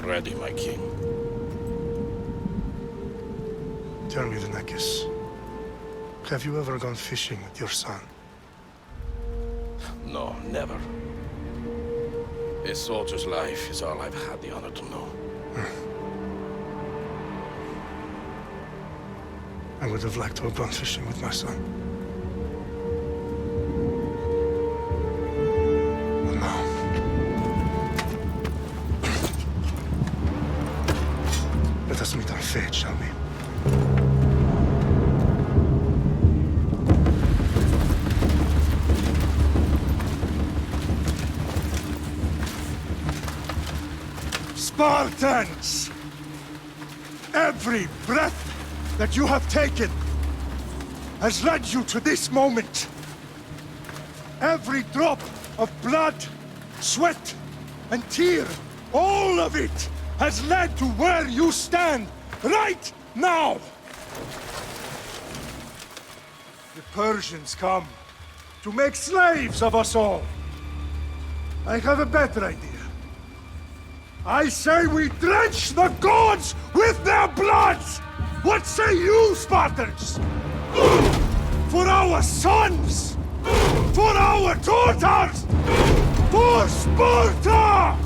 are ready, my king. Tell me, the Nekis. Have you ever gone fishing with your son? No, never. A soldier's life is all I've had the honor to know. I would have liked to have gone fishing with my son. But now... Let us meet on fate, shall we? Spartans! Every breath that you have taken has led you to this moment. Every drop of blood, sweat, and tear, all of it has led to where you stand right now. The Persians come to make slaves of us all. I have a better idea. I say we drench the gods with their bloods! What say you, Spartans? For our sons! For our daughters! For Sparta!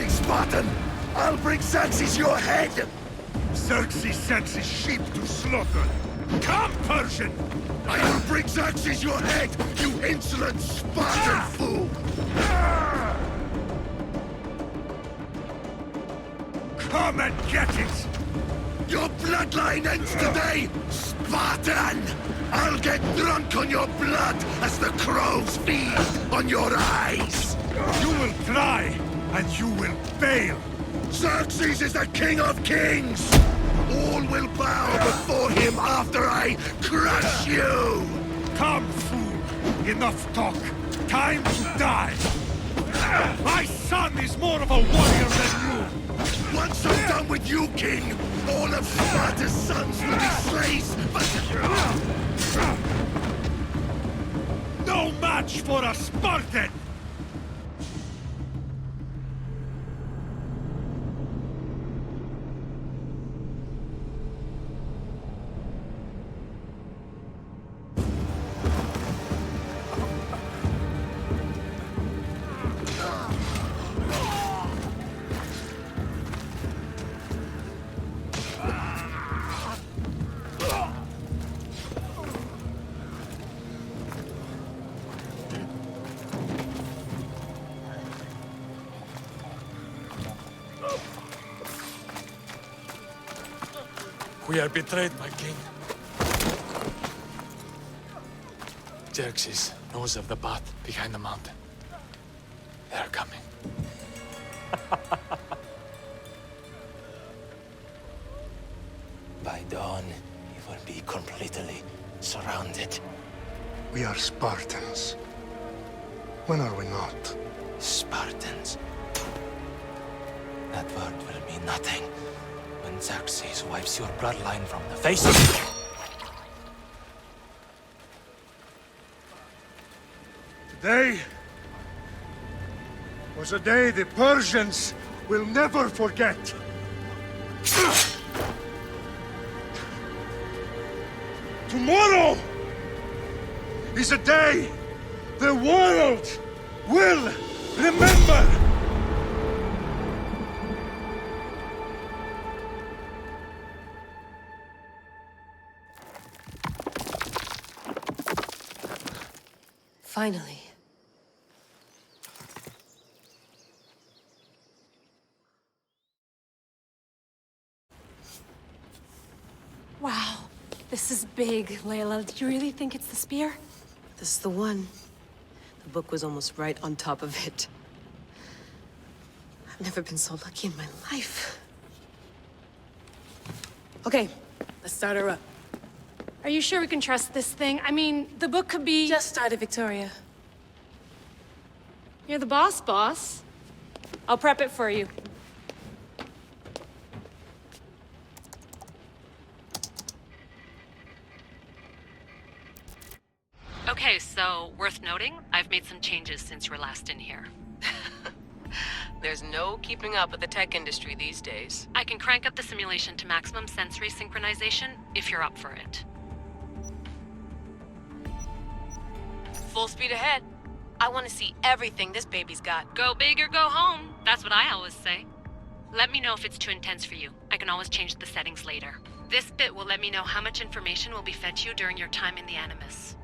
Spartan! I'll bring Xerxes your head! Xerxes sends his sheep to slaughter. Come, Persian! I will bring Xerxes your head, you insolent Spartan fool! Come and get it! Your bloodline ends today, Spartan! I'll get drunk on your blood as the crows feed on your eyes! You will try, and you will fail! Xerxes is the king of kings! All will bow before him after I crush you! Come, fool! Enough talk! Time to die! My son is more of a warrior than you! Once I'm done with you, king, all of Sparta's sons will be slaves, but... No match for a Spartan! We are betrayed, my king. Xerxes knows of the path behind the mountain. They are coming. By dawn, you will be completely surrounded. We are Spartans. When are we not? Spartans. That word will mean nothing when Xerxes wipes your bloodline from the face of... Today was a day the Persians will never forget. Tomorrow is a day the world will remember. Finally. Wow, this is big, Layla. Do you really think it's the spear? This is the one. The book was almost right on top of it. I've never been so lucky in my life. Okay, let's start her up. Are you sure we can trust this thing? I mean, the book could be... Just started, Victoria. You're the boss. I'll prep it for you. Okay, so worth noting, I've made some changes since you were last in here. There's no keeping up with the tech industry these days. I can crank up the simulation to maximum sensory synchronization if you're up for it. Full speed ahead. I want to see everything this baby's got. Go big or go home. That's what I always say. Let me know if it's too intense for you. I can always change the settings later. This bit will let me know how much information will be fed to you during your time in the Animus.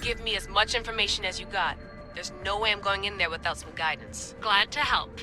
Give me as much information as you got. There's no way I'm going in there without some guidance. Glad to help.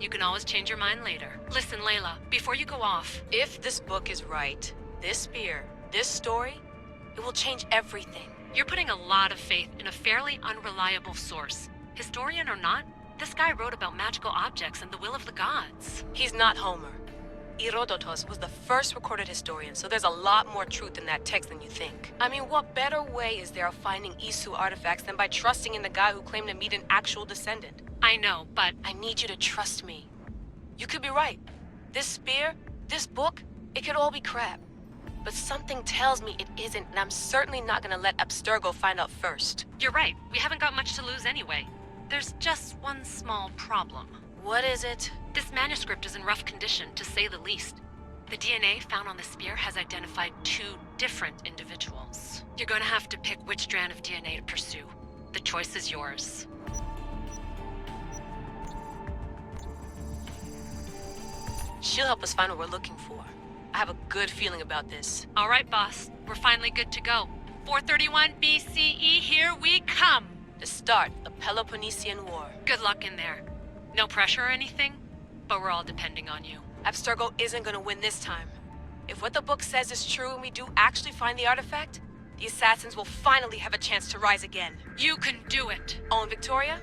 You can always change your mind later. Listen, Layla, before you go off... If this book is right, this spear, this story, it will change everything. You're putting a lot of faith in a fairly unreliable source. Historian or not, this guy wrote about magical objects and the will of the gods. He's not Homer. Herodotus was the first recorded historian, so there's a lot more truth in that text than you think. I mean, what better way is there of finding ASUS artifacts than by trusting in the guy who claimed to meet an actual descendant? I know, but... I need you to trust me. You could be right. This spear, this book, it could all be crap. But something tells me it isn't, and I'm certainly not gonna let Abstergo find out first. You're right. We haven't got much to lose anyway. There's just one small problem. What is it? This manuscript is in rough condition, to say the least. The DNA found on the spear has identified 2 different individuals. You're going to have to pick which strand of DNA to pursue. The choice is yours. She'll help us find what we're looking for. I have a good feeling about this. All right, boss. We're finally good to go. 431 BCE, here we come! The start of Peloponnesian War. Good luck in there. No pressure or anything, but we're all depending on you. Abstergo isn't gonna win this time. If what the book says is true and we do actually find the artifact, the assassins will finally have a chance to rise again. You can do it! Oh, and Victoria?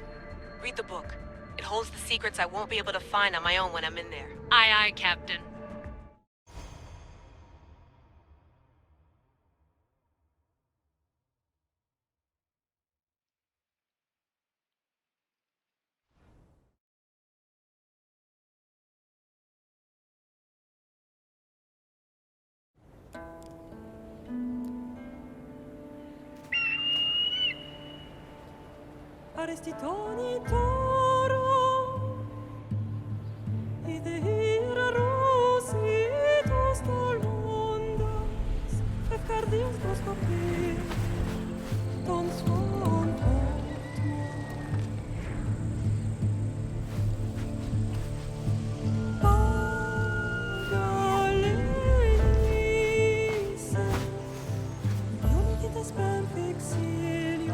Read the book. It holds the secrets I won't be able to find on my own when I'm in there. Aye, aye, Captain. Arestitoni toro, idehira rositos tolmondas, efcardias boskopir, ton svon potmo. Pagalenise, unitas ben fixilionis.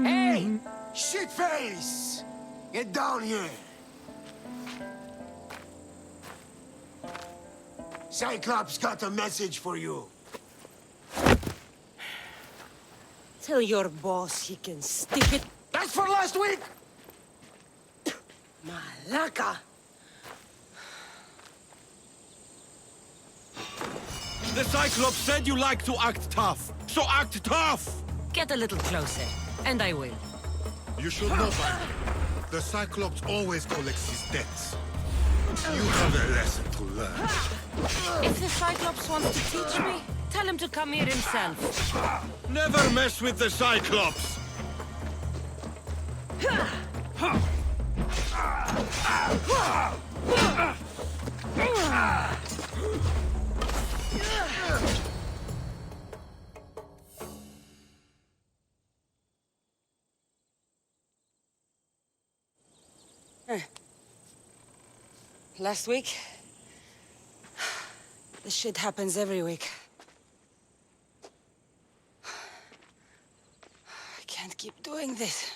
Hey! Shitface! Get down here! Cyclops got a message for you. Tell your boss he can stick it. That's for last week! Malaka! The Cyclops said you like to act tough, so act tough! Get a little closer, and I will. You should know by now. The Cyclops always collects his debts. You have a lesson to learn. If the Cyclops wants to teach me, tell him to come here himself. Never mess with the Cyclops! Last week? This shit happens every week. I can't keep doing this.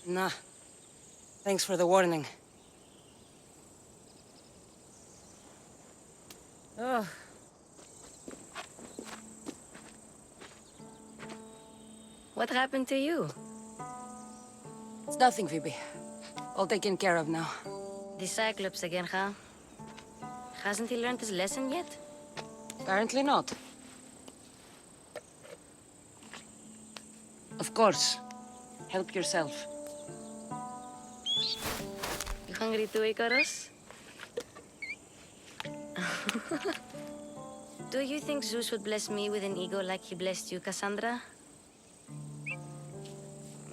Nah. Thanks for the warning. Ugh. What happened to you? It's nothing, Phoebe. All taken care of now. The Cyclops again, huh? Hasn't he learned his lesson yet? Apparently not. Of course. Help yourself. You hungry too, Icarus? Do you think Zeus would bless me with an ego like he blessed you, Cassandra?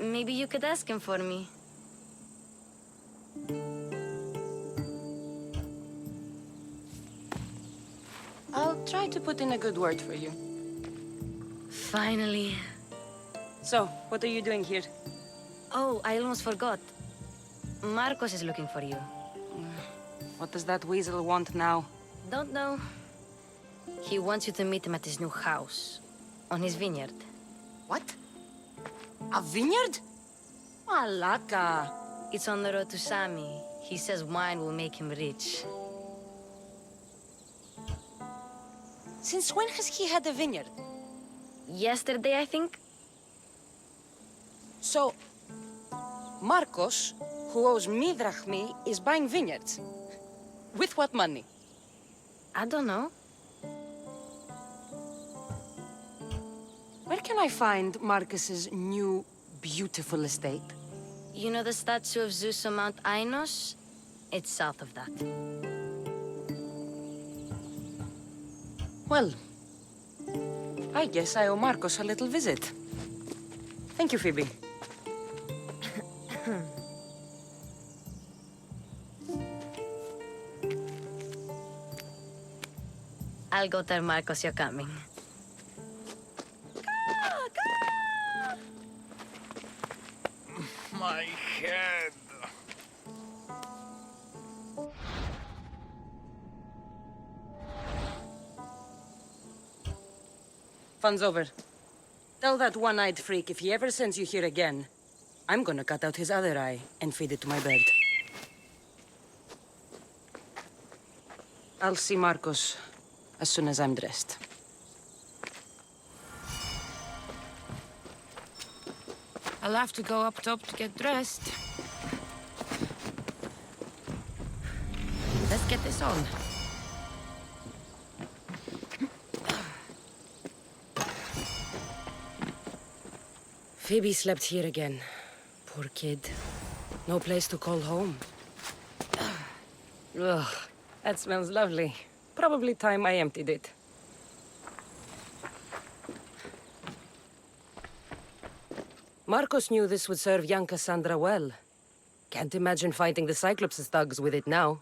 Maybe you could ask him for me. I'll try to put in a good word for you. Finally. So, what are you doing here? Oh, I almost forgot. Marcos is looking for you. What does that weasel want now? Don't know. He wants you to meet him at his new house. On his vineyard. What? A vineyard? Malaka. It's on the road to Sami. He says wine will make him rich. Since when has he had a vineyard? Yesterday, I think. So, Marcos, who owes me drachmi, is buying vineyards. With what money? I don't know. Where can I find Marcus's new, beautiful estate? You know the statue of Zeus on Mount Ainos? It's south of that. Well, I guess I owe Marcus a little visit. Thank you, Phoebe. I'll go tell Marcos you're coming. My head. Fun's over. Tell that one-eyed freak if he ever sends you here again, I'm gonna cut out his other eye and feed it to my bird. I'll see Marcos as soon as I'm dressed. I'll have to go up top to get dressed. Let's get this on. Phoebe slept here again. Poor kid. No place to call home. Ugh, that smells lovely. Probably time I emptied it. Marcos knew this would serve young Cassandra well. Can't imagine fighting the Cyclops' thugs with it now.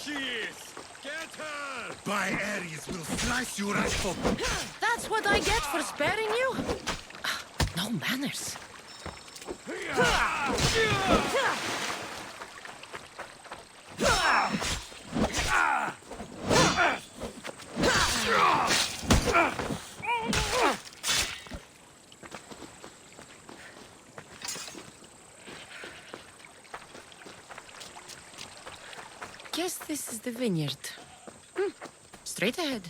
She is! Get her! By Ares will slice you right open. That's what I get for sparing you? No manners. Guess this is the vineyard. Straight ahead.